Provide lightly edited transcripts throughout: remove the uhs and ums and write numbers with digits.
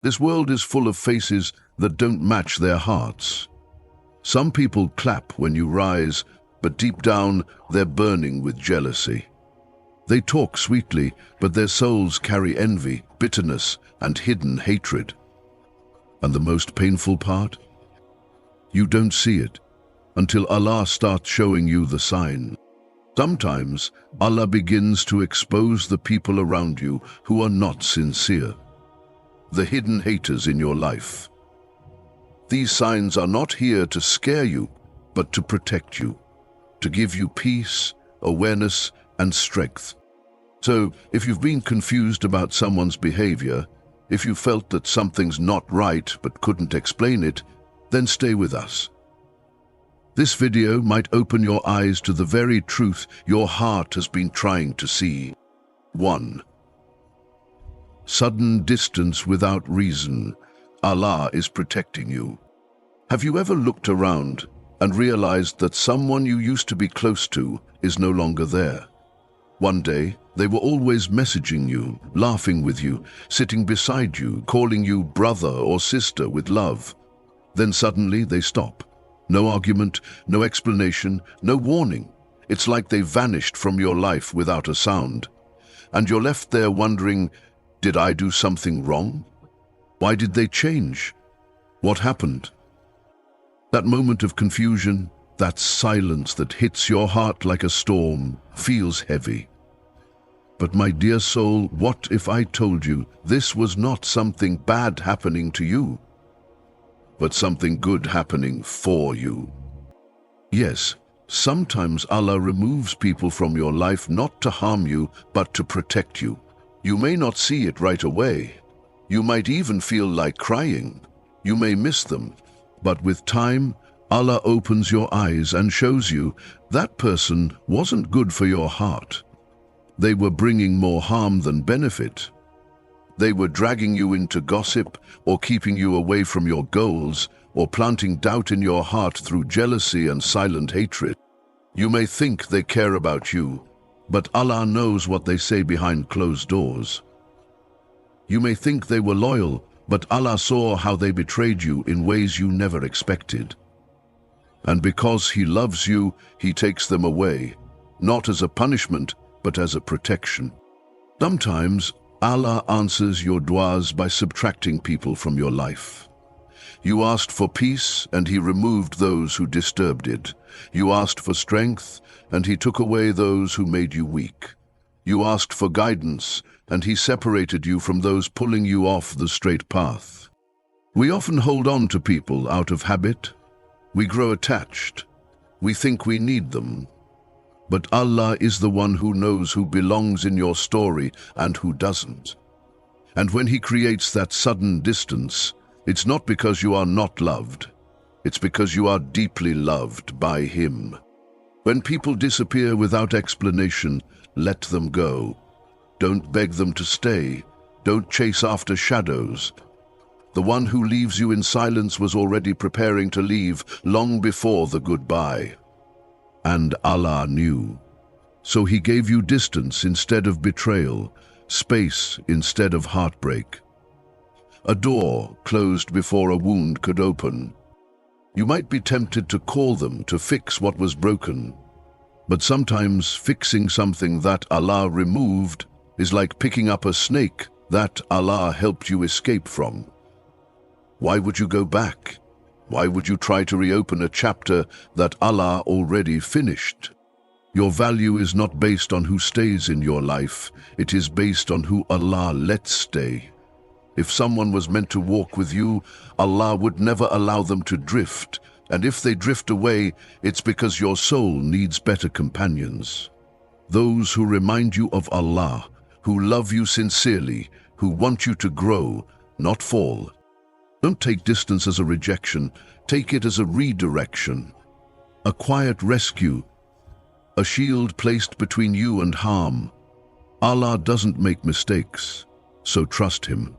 This world is full of faces that don't match their hearts. Some people clap when you rise, but deep down they're burning with jealousy. They talk sweetly, but their souls carry envy, bitterness, and hidden hatred. And the most painful part? You don't see it until Allah starts showing you the sign. Sometimes Allah begins to expose the people around you who are not sincere, the hidden haters in your life. These signs are not here to scare you, but to protect you, to give you peace, awareness, and strength. So, if you've been confused about someone's behavior, if you felt that something's not right but couldn't explain it, then stay with us. This video might open your eyes to the very truth your heart has been trying to see. 1. Sudden distance without reason. Allah is protecting you. Have you ever looked around and realized that someone you used to be close to is no longer there? One day, they were always messaging you, laughing with you, sitting beside you, calling you brother or sister with love. Then suddenly they stop. No argument, no explanation, no warning. It's like they vanished from your life without a sound. And you're left there wondering, did I do something wrong? Why did they change? What happened? That moment of confusion, that silence that hits your heart like a storm, feels heavy. But my dear soul, what if I told you this was not something bad happening to you, but something good happening for you? Yes, sometimes Allah removes people from your life not to harm you, but to protect you. You may not see it right away. You might even feel like crying. You may miss them. But with time, Allah opens your eyes and shows you that person wasn't good for your heart. They were bringing more harm than benefit. They were dragging you into gossip, or keeping you away from your goals, or planting doubt in your heart through jealousy and silent hatred. You may think they care about you, but Allah knows what they say behind closed doors. You may think they were loyal, but Allah saw how they betrayed you in ways you never expected. And because He loves you, He takes them away, not as a punishment, but as a protection. Sometimes Allah answers your du'as by subtracting people from your life. You asked for peace, and He removed those who disturbed it. You asked for strength, and He took away those who made you weak. You asked for guidance, and He separated you from those pulling you off the straight path. We often hold on to people out of habit. We grow attached. We think we need them. But Allah is the one who knows who belongs in your story and who doesn't. And when He creates that sudden distance, it's not because you are not loved. It's because you are deeply loved by Him. When people disappear without explanation, let them go. Don't beg them to stay. Don't chase after shadows. The one who leaves you in silence was already preparing to leave long before the goodbye. And Allah knew. So He gave you distance instead of betrayal, space instead of heartbreak. A door closed before a wound could open. You might be tempted to call them to fix what was broken, but sometimes fixing something that Allah removed is like picking up a snake that Allah helped you escape from. Why would you go back? Why would you try to reopen a chapter that Allah already finished? Your value is not based on who stays in your life. It is based on who Allah lets stay. If someone was meant to walk with you, Allah would never allow them to drift. And if they drift away, it's because your soul needs better companions. Those who remind you of Allah, who love you sincerely, who want you to grow, not fall. Don't take distance as a rejection. Take it as a redirection, a quiet rescue, a shield placed between you and harm. Allah doesn't make mistakes, so trust Him.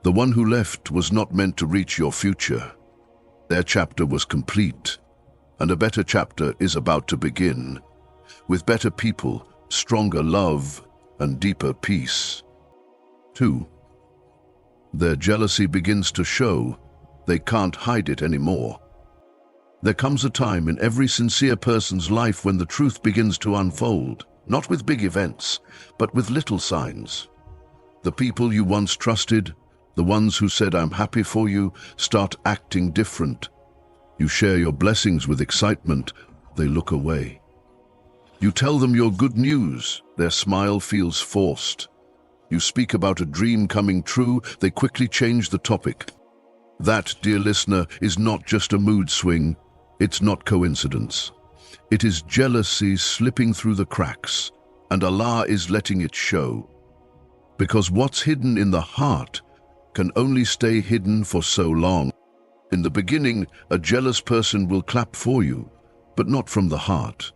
The one who left was not meant to reach your future. Their chapter was complete, and a better chapter is about to begin, with better people, stronger love, and deeper peace. 2. Their jealousy begins to show. They can't hide it anymore. There comes a time in every sincere person's life when the truth begins to unfold, not with big events, but with little signs. The people you once trusted, the ones who said, "I'm happy for you," start acting different. You share your blessings with excitement, they look away. You tell them your good news, their smile feels forced. You speak about a dream coming true, they quickly change the topic. That, dear listener, is not just a mood swing. It's not coincidence. It is jealousy slipping through the cracks, and Allah is letting it show. Because what's hidden in the heart can only stay hidden for so long. In the beginning, a jealous person will clap for you, but not from the heart.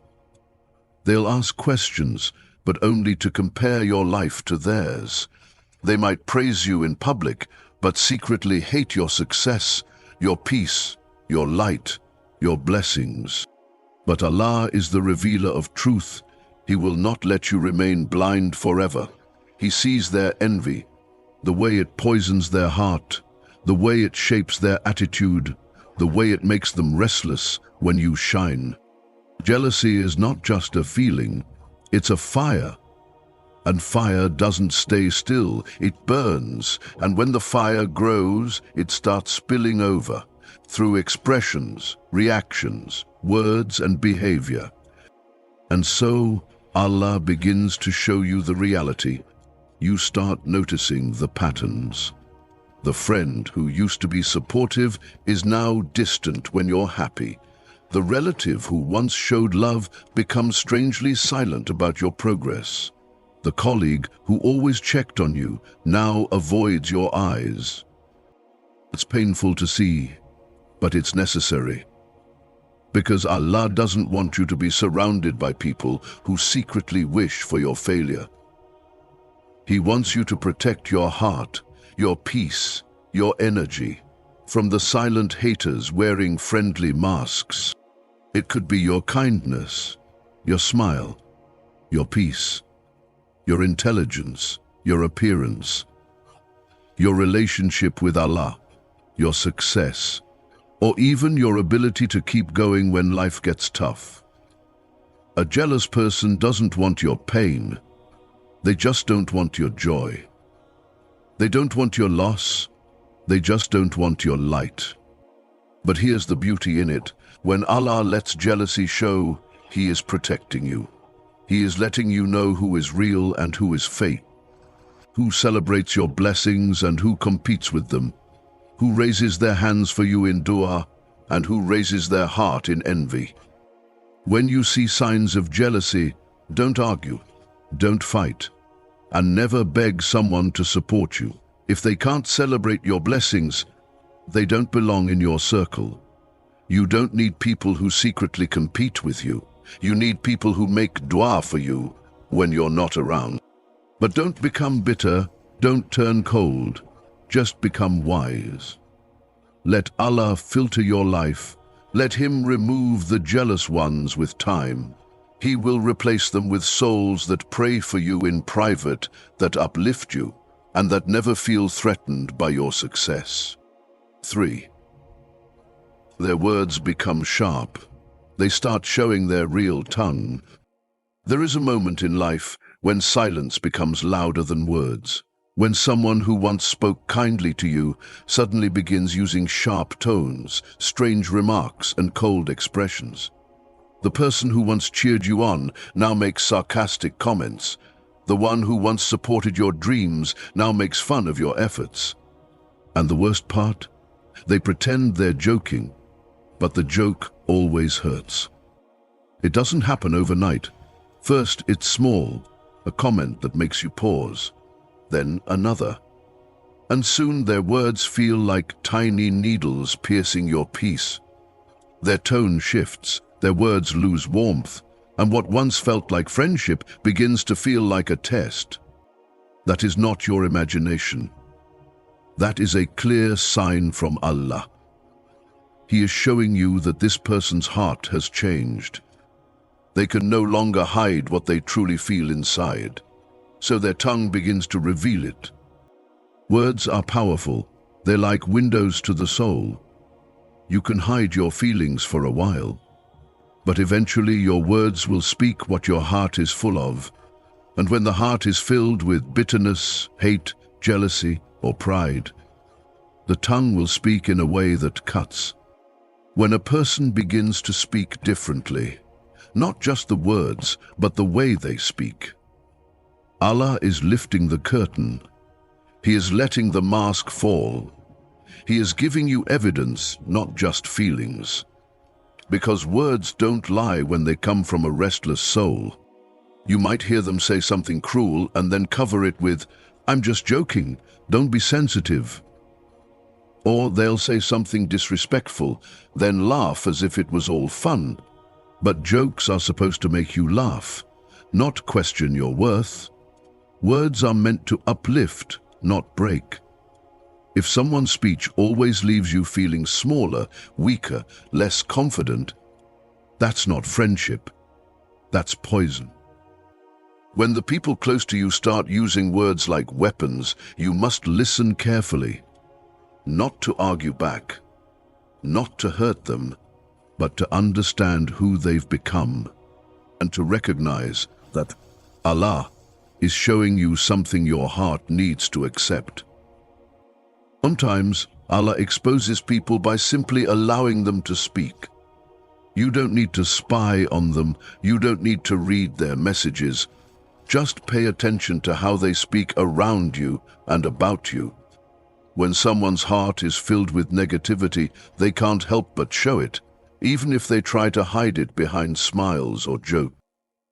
They'll ask questions, but only to compare your life to theirs. They might praise you in public, but secretly hate your success, your peace, your light, your blessings. But Allah is the revealer of truth. He will not let you remain blind forever. He sees their envy, the way it poisons their heart, the way it shapes their attitude, the way it makes them restless when you shine. Jealousy is not just a feeling, it's a fire. And fire doesn't stay still, it burns, and when the fire grows, it starts spilling over through expressions, reactions, words and behavior. And so Allah begins to show you the reality. You start noticing the patterns. The friend who used to be supportive is now distant when you're happy. The relative who once showed love becomes strangely silent about your progress. The colleague who always checked on you now avoids your eyes. It's painful to see, but it's necessary. Because Allah doesn't want you to be surrounded by people who secretly wish for your failure. He wants you to protect your heart, your peace, your energy, from the silent haters wearing friendly masks. It could be your kindness, your smile, your peace, your intelligence, your appearance, your relationship with Allah, your success, or even your ability to keep going when life gets tough. A jealous person doesn't want your pain. They just don't want your joy. They don't want your loss. They just don't want your light. But here's the beauty in it. When Allah lets jealousy show, He is protecting you. He is letting you know who is real and who is fake, who celebrates your blessings and who competes with them, who raises their hands for you in dua and who raises their heart in envy. When you see signs of jealousy, don't argue, don't fight, and never beg someone to support you. If they can't celebrate your blessings, they don't belong in your circle. You don't need people who secretly compete with you. You need people who make dua for you when you're not around. But don't become bitter, don't turn cold, just become wise. Let Allah filter your life. Let Him remove the jealous ones with time. He will replace them with souls that pray for you in private, that uplift you, and that never feel threatened by your success. 3. Their words become sharp. They start showing their real tongue. There is a moment in life when silence becomes louder than words. When someone who once spoke kindly to you suddenly begins using sharp tones, strange remarks, and cold expressions. The person who once cheered you on now makes sarcastic comments. The one who once supported your dreams now makes fun of your efforts. And the worst part? They pretend they're joking, but the joke always hurts. It doesn't happen overnight. First, it's small, a comment that makes you pause. Then another. And soon their words feel like tiny needles piercing your peace. Their tone shifts, their words lose warmth, and what once felt like friendship begins to feel like a test. That is not your imagination. That is a clear sign from Allah. He is showing you that this person's heart has changed. They can no longer hide what they truly feel inside, so their tongue begins to reveal it. Words are powerful. They're like windows to the soul. You can hide your feelings for a while, but eventually your words will speak what your heart is full of. And when the heart is filled with bitterness, hate, jealousy, or pride, the tongue will speak in a way that cuts. When a person begins to speak differently, not just the words, but the way they speak, Allah is lifting the curtain. He is letting the mask fall. He is giving you evidence, not just feelings. Because words don't lie when they come from a restless soul. You might hear them say something cruel and then cover it with, "I'm just joking, don't be sensitive." Or they'll say something disrespectful, then laugh as if it was all fun. But jokes are supposed to make you laugh, not question your worth. Words are meant to uplift, not break. If someone's speech always leaves you feeling smaller, weaker, less confident, that's not friendship. That's poison. When the people close to you start using words like weapons, you must listen carefully. Not to argue back, not to hurt them, but to understand who they've become, and to recognize that Allah is showing you something your heart needs to accept. Sometimes Allah exposes people by simply allowing them to speak. You don't need to spy on them, you don't need to read their messages. Just pay attention to how they speak around you and about you. When someone's heart is filled with negativity, they can't help but show it, even if they try to hide it behind smiles or jokes.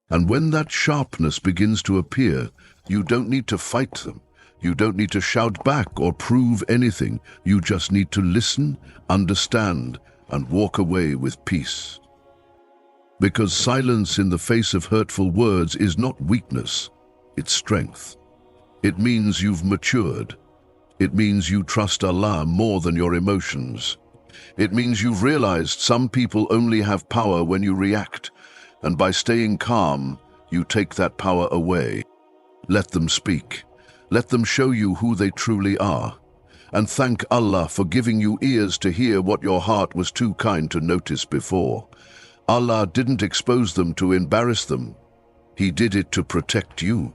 And when that sharpness begins to appear, you don't need to fight them. You don't need to shout back or prove anything. You just need to listen, understand, and walk away with peace. Because silence in the face of hurtful words is not weakness, it's strength. It means you've matured. It means you trust Allah more than your emotions. It means you've realized some people only have power when you react, and by staying calm, you take that power away. Let them speak. Let them show you who they truly are. And thank Allah for giving you ears to hear what your heart was too kind to notice before. Allah didn't expose them to embarrass them. He did it to protect you.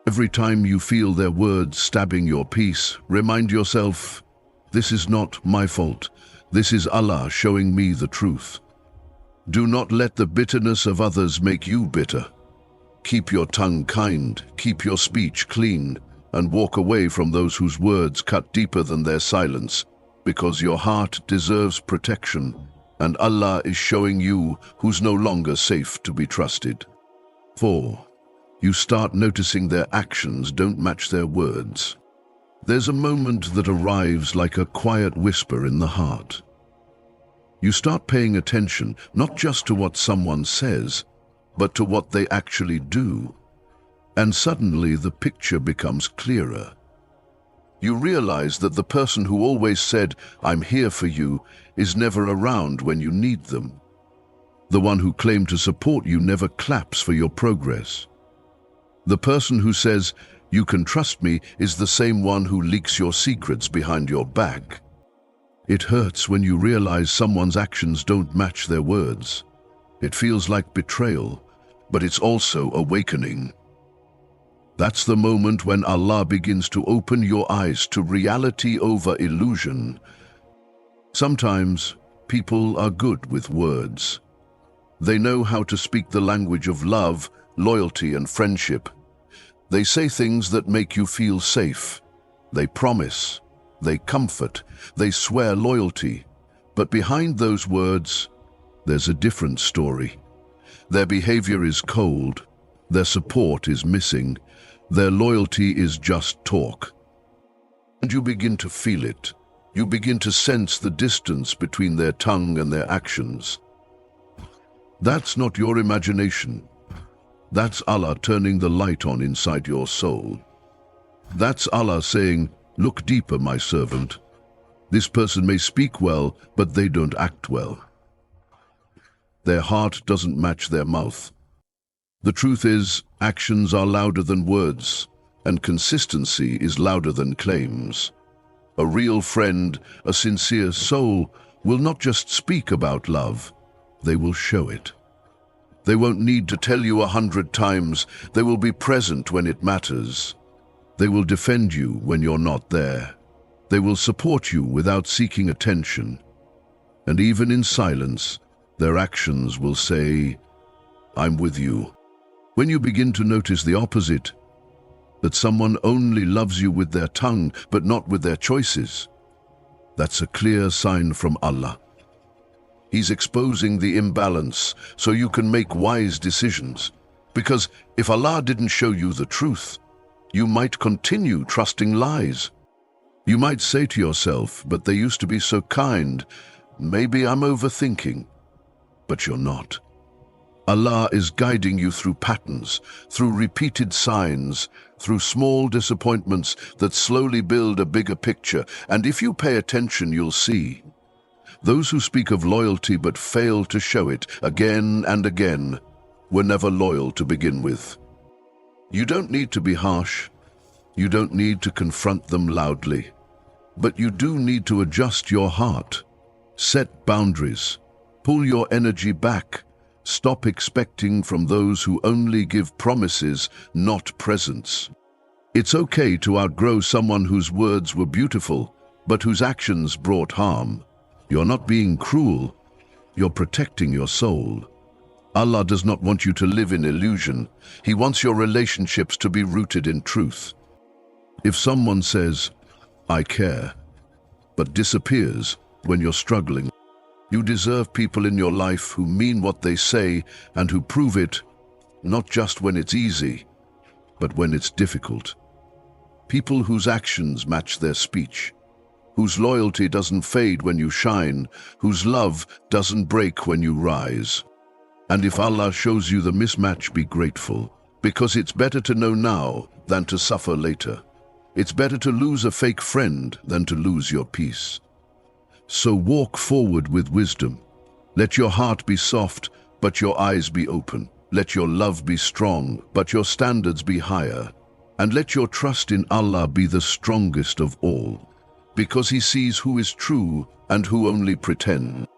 Every time you feel their words stabbing your peace, remind yourself, this is not my fault. This is Allah showing me the truth. Do not let the bitterness of others make you bitter. Keep your tongue kind, keep your speech clean, and walk away from those whose words cut deeper than their silence, because your heart deserves protection, and Allah is showing you who's no longer safe to be trusted. 4. You start noticing their actions don't match their words. There's a moment that arrives like a quiet whisper in the heart. You start paying attention not just to what someone says, but to what they actually do. And suddenly the picture becomes clearer. You realize that the person who always said, "I'm here for you," is never around when you need them. The one who claimed to support you never claps for your progress. The person who says, "You can trust me," is the same one who leaks your secrets behind your back. It hurts when you realize someone's actions don't match their words. It feels like betrayal, but it's also awakening. That's the moment when Allah begins to open your eyes to reality over illusion. Sometimes people are good with words. They know how to speak the language of love, loyalty, and friendship. They say things that make you feel safe. They promise, they comfort, they swear loyalty. But behind those words, there's a different story. Their behavior is cold, their support is missing, their loyalty is just talk. And you begin to feel it. You begin to sense the distance between their tongue and their actions. That's not your imagination. That's Allah turning the light on inside your soul. That's Allah saying, "Look deeper, my servant. This person may speak well, but they don't act well. Their heart doesn't match their mouth." The truth is, actions are louder than words. and consistency is louder than claims. A real friend, a sincere soul, will not just speak about love, they will show it. They won't need to tell you 100 times, they will be present when it matters. They will defend you when you're not there. They will support you without seeking attention. And even in silence, their actions will say, "I'm with you." When you begin to notice the opposite, that someone only loves you with their tongue but not with their choices, that's a clear sign from Allah. He's exposing the imbalance so you can make wise decisions. Because if Allah didn't show you the truth, you might continue trusting lies. You might say to yourself, "But they used to be so kind. Maybe I'm overthinking." But you're not. Allah is guiding you through patterns, through repeated signs, through small disappointments that slowly build a bigger picture. And if you pay attention, you'll see. Those who speak of loyalty but fail to show it again and again were never loyal to begin with. You don't need to be harsh. You don't need to confront them loudly. But you do need to adjust your heart. Set boundaries. Pull your energy back. Stop expecting from those who only give promises, not presents. It's okay to outgrow someone whose words were beautiful, but whose actions brought harm. You're not being cruel. You're protecting your soul. Allah does not want you to live in illusion. He wants your relationships to be rooted in truth. If someone says, "I care," but disappears when you're struggling, you deserve people in your life who mean what they say and who prove it, not just when it's easy, but when it's difficult. People whose actions match their speech, whose loyalty doesn't fade when you shine, whose love doesn't break when you rise. And if Allah shows you the mismatch, be grateful, because it's better to know now than to suffer later. It's better to lose a fake friend than to lose your peace. So walk forward with wisdom. Let your heart be soft, but your eyes be open. Let your love be strong, but your standards be higher. And let your trust in Allah be the strongest of all, because He sees who is true and who only pretend.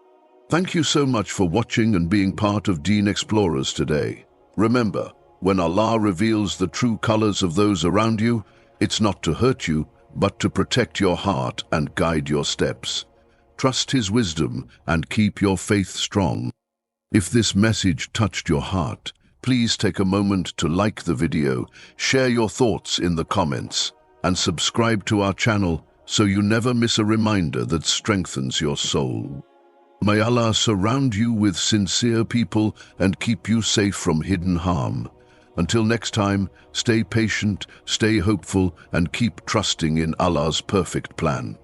Thank you so much for watching and being part of Deen Explorers today. Remember, when Allah reveals the true colors of those around you, it's not to hurt you, but to protect your heart and guide your steps. Trust His wisdom and keep your faith strong. If this message touched your heart, please take a moment to like the video, share your thoughts in the comments, and subscribe to our channel so you never miss a reminder that strengthens your soul. May Allah surround you with sincere people and keep you safe from hidden harm. Until next time, stay patient, stay hopeful, and keep trusting in Allah's perfect plan.